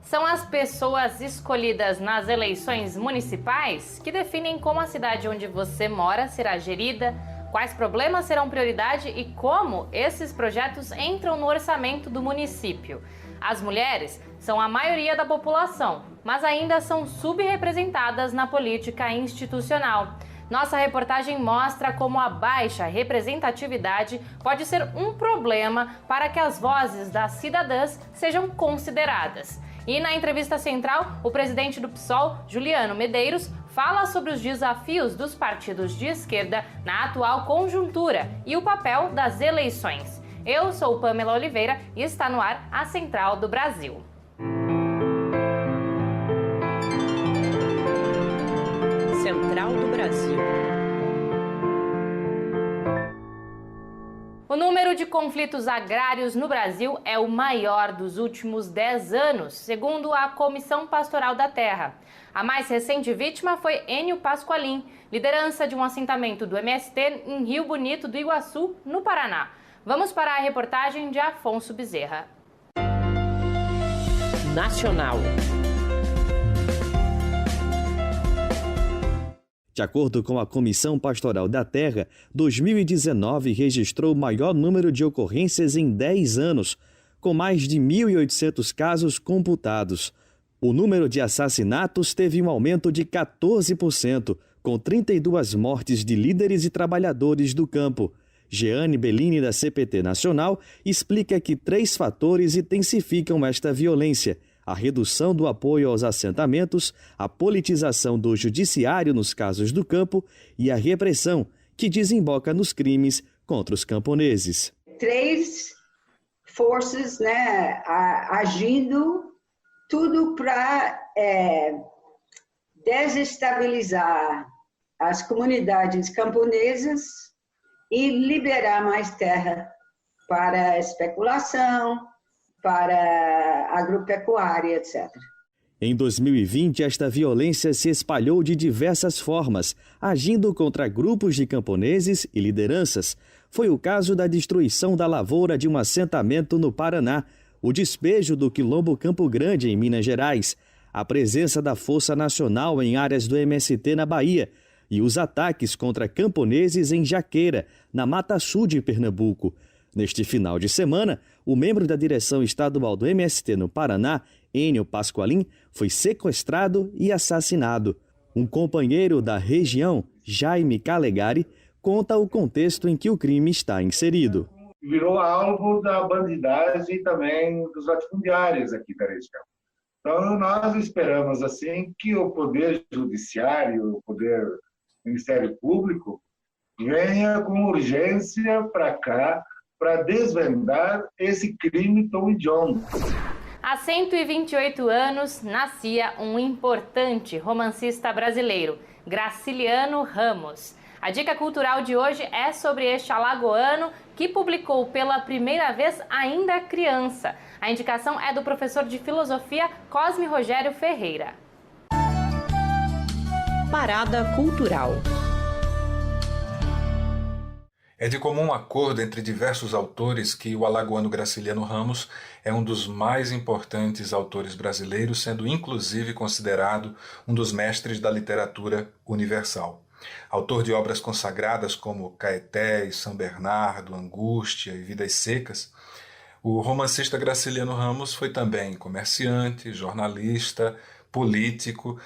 São as pessoas escolhidas nas eleições municipais que definem como a cidade onde você mora será gerida, quais problemas serão prioridade e como esses projetos entram no orçamento do município. As mulheres são a maioria da população, mas ainda são subrepresentadas na política institucional. Nossa reportagem mostra como a baixa representatividade pode ser um problema para que as vozes das cidadãs sejam consideradas. E na entrevista central, o presidente do PSOL, Juliano Medeiros, fala sobre os desafios dos partidos de esquerda na atual conjuntura e o papel das eleições. Eu sou Pamela Oliveira e está no ar a Central do Brasil. Central do Brasil. O número de conflitos agrários no Brasil é o maior dos últimos 10 anos, segundo a Comissão Pastoral da Terra. A mais recente vítima foi Enio Pasqualin, liderança de um assentamento do MST em Rio Bonito do Iguaçu, no Paraná. Vamos para a reportagem de Afonso Bezerra. Nacional. De acordo com a Comissão Pastoral da Terra, 2019 registrou o maior número de ocorrências em 10 anos, com mais de 1.800 casos computados. O número de assassinatos teve um aumento de 14%, com 32 mortes de líderes e trabalhadores do campo. Jeane Bellini, da CPT Nacional, explica que 3 fatores intensificam esta violência: a redução do apoio aos assentamentos, a politização do judiciário nos casos do campo e a repressão, que desemboca nos crimes contra os camponeses. 3 forças, agindo, tudo para desestabilizar as comunidades camponesas e liberar mais terra para especulação, para agropecuária, etc. Em 2020, esta violência se espalhou de diversas formas, agindo contra grupos de camponeses e lideranças. Foi o caso da destruição da lavoura de um assentamento no Paraná, o despejo do quilombo Campo Grande, em Minas Gerais, a presença da Força Nacional em áreas do MST na Bahia e os ataques contra camponeses em Jaqueira, na Mata Sul de Pernambuco. Neste final de semana, o membro da direção estadual do MST no Paraná, Enio Pasqualin, foi sequestrado e assassinado. Um companheiro da região, Jaime Calegari, conta o contexto em que o crime está inserido. Virou alvo da bandidagem e também dos latifundiários aqui da região. Então, nós esperamos assim que o Poder Judiciário, o Ministério Público, venha com urgência para cá, para desvendar esse crime tão hediondo. Há 128 anos, nascia um importante romancista brasileiro, Graciliano Ramos. A dica cultural de hoje é sobre este alagoano que publicou pela primeira vez ainda criança. A indicação é do professor de filosofia Cosme Rogério Ferreira. Parada cultural. É de comum acordo entre diversos autores que o alagoano Graciliano Ramos é um dos mais importantes autores brasileiros, sendo inclusive considerado um dos mestres da literatura universal. Autor de obras consagradas como Caeté e São Bernardo, Angústia e Vidas Secas, o romancista Graciliano Ramos foi também comerciante, jornalista, político,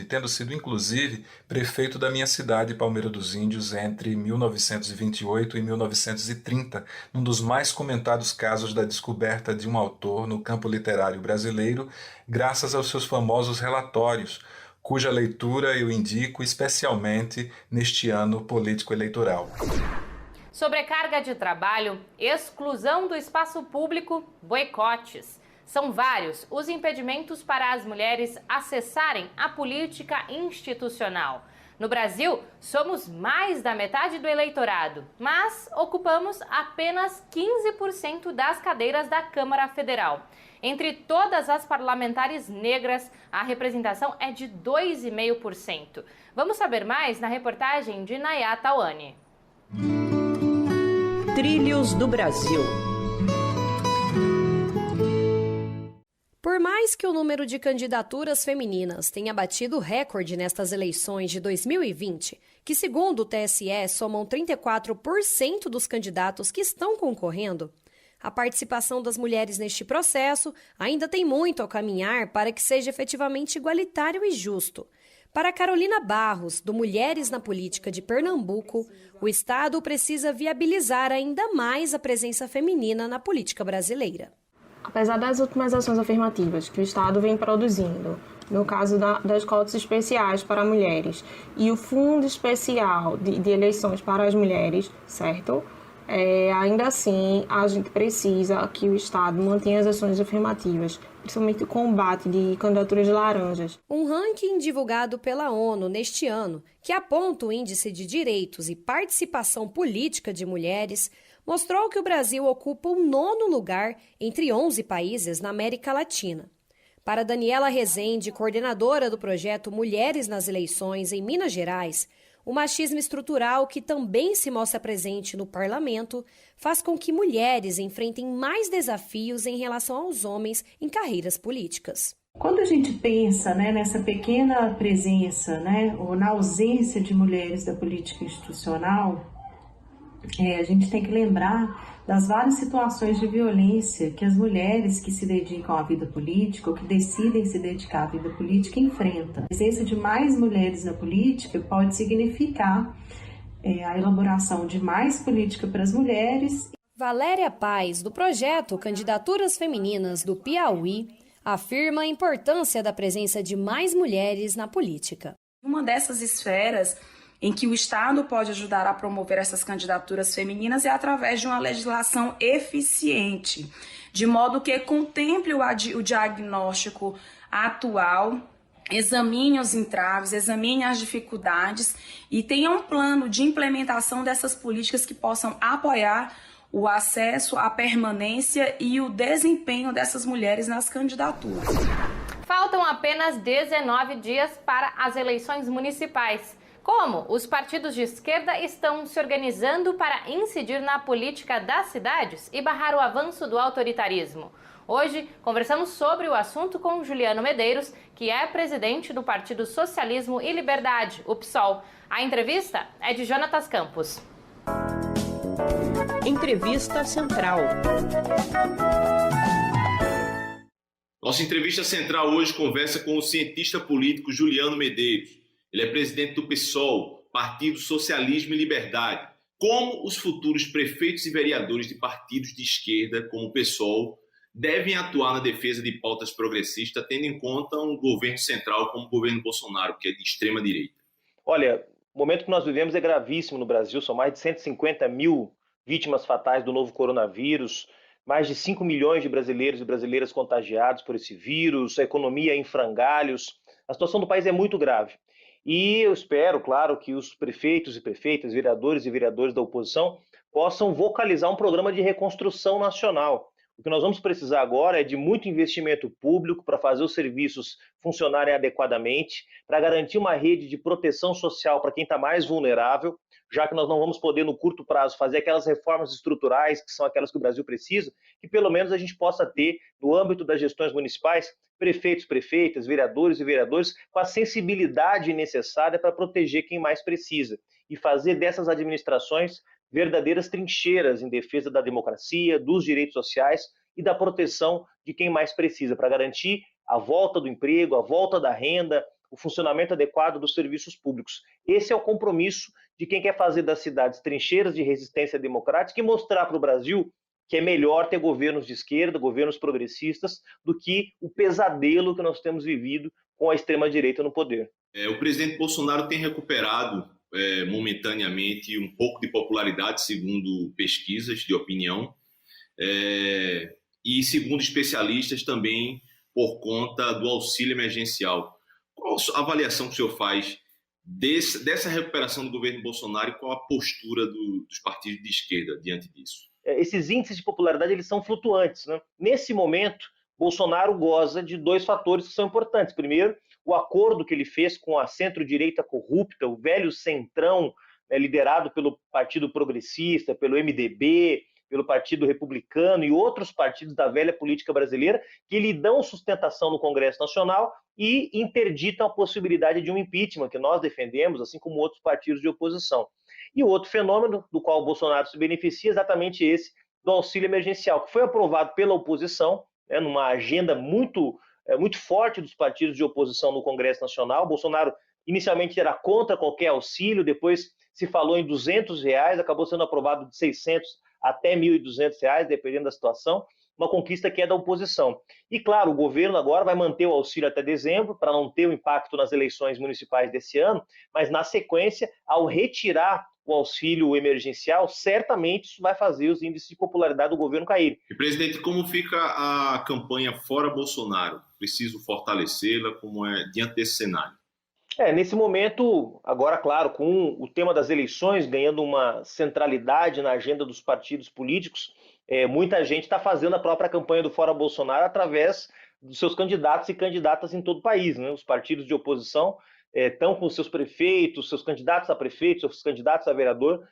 tendo sido inclusive prefeito da minha cidade, Palmeira dos Índios, entre 1928 e 1930, num dos mais comentados casos da descoberta de um autor no campo literário brasileiro, graças aos seus famosos relatórios, cuja leitura eu indico especialmente neste ano político-eleitoral. Sobrecarga de trabalho, exclusão do espaço público, boicotes. São vários os impedimentos para as mulheres acessarem a política institucional. No Brasil, somos mais da metade do eleitorado, mas ocupamos apenas 15% das cadeiras da Câmara Federal. Entre todas as parlamentares negras, a representação é de 2,5%. Vamos saber mais na reportagem de Nayá Tauane. Trilhos do Brasil. Por mais que o número de candidaturas femininas tenha batido recorde nestas eleições de 2020, que segundo o TSE somam 34% dos candidatos que estão concorrendo, a participação das mulheres neste processo ainda tem muito a caminhar para que seja efetivamente igualitário e justo. Para Carolina Barros, do Mulheres na Política de Pernambuco, o Estado precisa viabilizar ainda mais a presença feminina na política brasileira. Apesar das últimas ações afirmativas que o Estado vem produzindo, no caso das cotas especiais para mulheres e o Fundo Especial de Eleições para as Mulheres, certo? Ainda assim, a gente precisa que o Estado mantenha as ações afirmativas, principalmente o combate de candidaturas de laranjas. Um ranking divulgado pela ONU neste ano, que aponta o índice de direitos e participação política de mulheres, mostrou que o Brasil ocupa o 9º lugar entre 11 países na América Latina. Para Daniela Rezende, coordenadora do projeto Mulheres nas Eleições em Minas Gerais, o machismo estrutural, que também se mostra presente no parlamento, faz com que mulheres enfrentem mais desafios em relação aos homens em carreiras políticas. Quando a gente pensa nessa pequena presença, ou na ausência de mulheres da política institucional, a gente tem que lembrar das várias situações de violência que as mulheres que se dedicam à vida política ou que decidem se dedicar à vida política enfrentam. A presença de mais mulheres na política pode significar a elaboração de mais política para as mulheres. Valéria Paz, do projeto Candidaturas Femininas do Piauí, afirma a importância da presença de mais mulheres na política. Uma dessas esferas em que o Estado pode ajudar a promover essas candidaturas femininas é através de uma legislação eficiente, de modo que contemple o diagnóstico atual, examine os entraves, examine as dificuldades e tenha um plano de implementação dessas políticas que possam apoiar o acesso, a permanência e o desempenho dessas mulheres nas candidaturas. Faltam apenas 19 dias para as eleições municipais. Como os partidos de esquerda estão se organizando para incidir na política das cidades e barrar o avanço do autoritarismo? Hoje, conversamos sobre o assunto com Juliano Medeiros, que é presidente do Partido Socialismo e Liberdade, o PSOL. A entrevista é de Jonatas Campos. Entrevista Central. Nossa entrevista central hoje conversa com o cientista político Juliano Medeiros. Ele é presidente do PSOL, Partido Socialismo e Liberdade. Como os futuros prefeitos e vereadores de partidos de esquerda, como o PSOL, devem atuar na defesa de pautas progressistas, tendo em conta um governo central como o governo Bolsonaro, que é de extrema direita? Olha, o momento que nós vivemos é gravíssimo no Brasil. São mais de 150 mil vítimas fatais do novo coronavírus, mais de 5 milhões de brasileiros e brasileiras contagiados por esse vírus, a economia em frangalhos. A situação do país é muito grave. E eu espero, claro, que os prefeitos e prefeitas, vereadores e vereadoras da oposição possam vocalizar um programa de reconstrução nacional. O que nós vamos precisar agora é de muito investimento público para fazer os serviços funcionarem adequadamente, para garantir uma rede de proteção social para quem está mais vulnerável, já que nós não vamos poder, no curto prazo, fazer aquelas reformas estruturais, que são aquelas que o Brasil precisa, que pelo menos a gente possa ter, no âmbito das gestões municipais, prefeitos, prefeitas, vereadores e vereadores com a sensibilidade necessária para proteger quem mais precisa e fazer dessas administrações verdadeiras trincheiras em defesa da democracia, dos direitos sociais e da proteção de quem mais precisa, para garantir a volta do emprego, a volta da renda, o funcionamento adequado dos serviços públicos. Esse é o compromisso de quem quer fazer das cidades trincheiras de resistência democrática e mostrar para o Brasil que é melhor ter governos de esquerda, governos progressistas, do que o pesadelo que nós temos vivido com a extrema-direita no poder. O presidente Bolsonaro tem recuperado momentaneamente um pouco de popularidade, segundo pesquisas de opinião, e segundo especialistas também por conta do auxílio emergencial. Qual a avaliação que o senhor faz dessa recuperação do governo Bolsonaro e qual a postura dos partidos de esquerda diante disso? Esses índices de popularidade eles são flutuantes, né? Nesse momento, Bolsonaro goza de 2 fatores que são importantes. Primeiro, o acordo que ele fez com a centro-direita corrupta, o velho centrão, liderado pelo Partido Progressista, pelo MDB, pelo Partido Republicano e outros partidos da velha política brasileira, que lhe dão sustentação no Congresso Nacional e interditam a possibilidade de um impeachment, que nós defendemos, assim como outros partidos de oposição. E o outro fenômeno do qual o Bolsonaro se beneficia é exatamente esse do auxílio emergencial, que foi aprovado pela oposição, né, numa agenda muito forte dos partidos de oposição no Congresso Nacional. O Bolsonaro inicialmente era contra qualquer auxílio, depois se falou em R$200, acabou sendo aprovado de 600 até R$1.200, dependendo da situação, uma conquista que é da oposição. E claro, o governo agora vai manter o auxílio até dezembro, para não ter o impacto nas eleições municipais desse ano, mas na sequência, ao retirar o auxílio emergencial, certamente isso vai fazer os índices de popularidade do governo caírem. E, presidente, como fica a campanha Fora Bolsonaro? Preciso fortalecê-la, como é diante desse cenário? Nesse momento, agora, claro, com o tema das eleições ganhando uma centralidade na agenda dos partidos políticos, muita gente está fazendo a própria campanha do Fora Bolsonaro através dos seus candidatos e candidatas em todo o país, né? Os partidos de oposição estão com seus prefeitos, seus candidatos a prefeito, seus candidatos a vereador,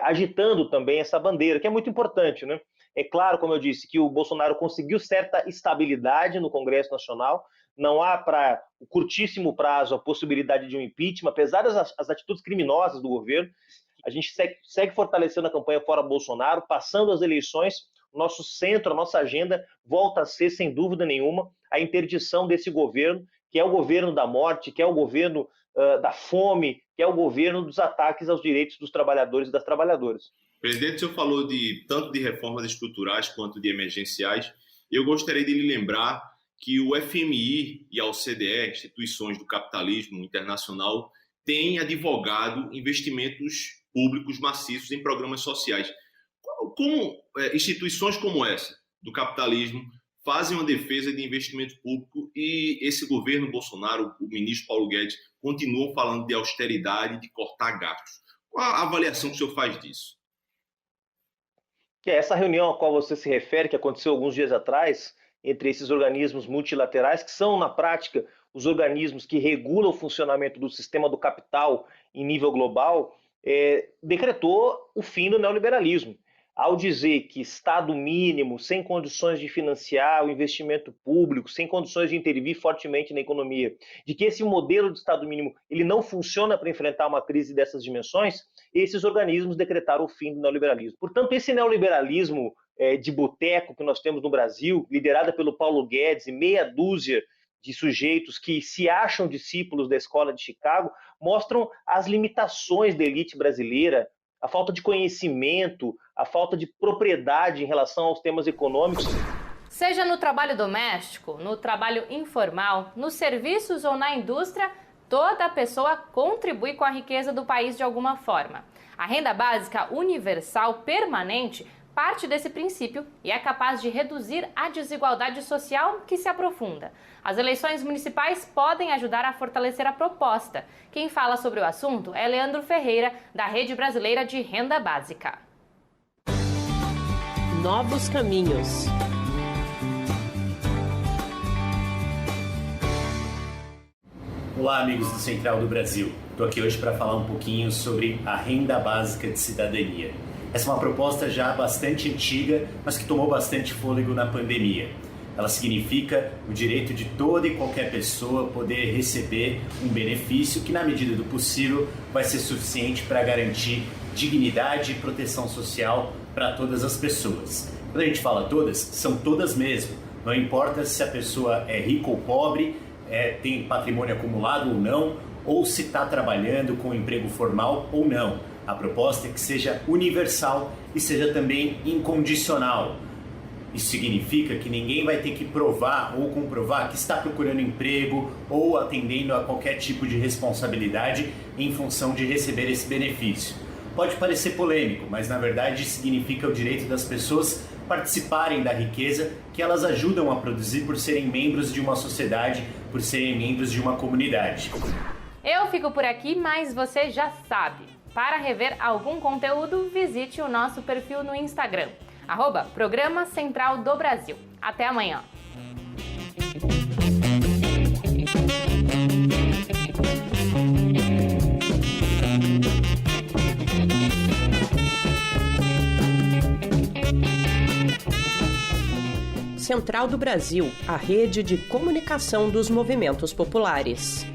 agitando também essa bandeira, que é muito importante, né? É claro, como eu disse, que o Bolsonaro conseguiu certa estabilidade no Congresso Nacional, não há para o curtíssimo prazo a possibilidade de um impeachment, apesar das atitudes criminosas do governo. A gente segue fortalecendo a campanha Fora Bolsonaro, passando as eleições, o nosso centro, a nossa agenda volta a ser, sem dúvida nenhuma, a interdição desse governo, que é o governo da morte, que é o governo da fome, que é o governo dos ataques aos direitos dos trabalhadores e das trabalhadoras. Presidente, o senhor falou tanto de reformas estruturais quanto de emergenciais. Eu gostaria de lhe lembrar que o FMI e a OCDE, instituições do capitalismo internacional, têm advogado investimentos públicos maciços em programas sociais. Como instituições como essa, do capitalismo, fazem uma defesa de investimento público e esse governo Bolsonaro, o ministro Paulo Guedes, continuam falando de austeridade, de cortar gastos? Qual a avaliação que o senhor faz disso? Essa reunião a qual você se refere, que aconteceu alguns dias atrás, entre esses organismos multilaterais, que são, na prática, os organismos que regulam o funcionamento do sistema do capital em nível global, decretou o fim do neoliberalismo. Ao dizer que Estado mínimo, sem condições de financiar o investimento público, sem condições de intervir fortemente na economia, de que esse modelo de Estado mínimo ele não funciona para enfrentar uma crise dessas dimensões, esses organismos decretaram o fim do neoliberalismo. Portanto, esse neoliberalismo de boteco que nós temos no Brasil, liderada pelo Paulo Guedes e meia dúzia de sujeitos que se acham discípulos da Escola de Chicago, mostram as limitações da elite brasileira, a falta de conhecimento, a falta de propriedade em relação aos temas econômicos. Seja no trabalho doméstico, no trabalho informal, nos serviços ou na indústria, toda pessoa contribui com a riqueza do país de alguma forma. A renda básica universal permanente parte desse princípio e é capaz de reduzir a desigualdade social que se aprofunda. As eleições municipais podem ajudar a fortalecer a proposta. Quem fala sobre o assunto é Leandro Ferreira, da Rede Brasileira de Renda Básica. Novos caminhos. Olá, amigos do Central do Brasil. Estou aqui hoje para falar um pouquinho sobre a Renda Básica de Cidadania. Essa é uma proposta já bastante antiga, mas que tomou bastante fôlego na pandemia. Ela significa o direito de toda e qualquer pessoa poder receber um benefício que, na medida do possível, vai ser suficiente para garantir dignidade e proteção social para todas as pessoas. Quando a gente fala todas, são todas mesmo. Não importa se a pessoa é rica ou pobre, tem patrimônio acumulado ou não, ou se está trabalhando com emprego formal ou não. A proposta é que seja universal e seja também incondicional. Isso significa que ninguém vai ter que provar ou comprovar que está procurando emprego ou atendendo a qualquer tipo de responsabilidade em função de receber esse benefício. Pode parecer polêmico, mas na verdade significa o direito das pessoas participarem da riqueza que elas ajudam a produzir por serem membros de uma sociedade, por serem membros de uma comunidade. Eu fico por aqui, mas você já sabe. Para rever algum conteúdo, visite o nosso perfil no Instagram, @Programa Central do Brasil. Até amanhã! Central do Brasil, a rede de comunicação dos movimentos populares.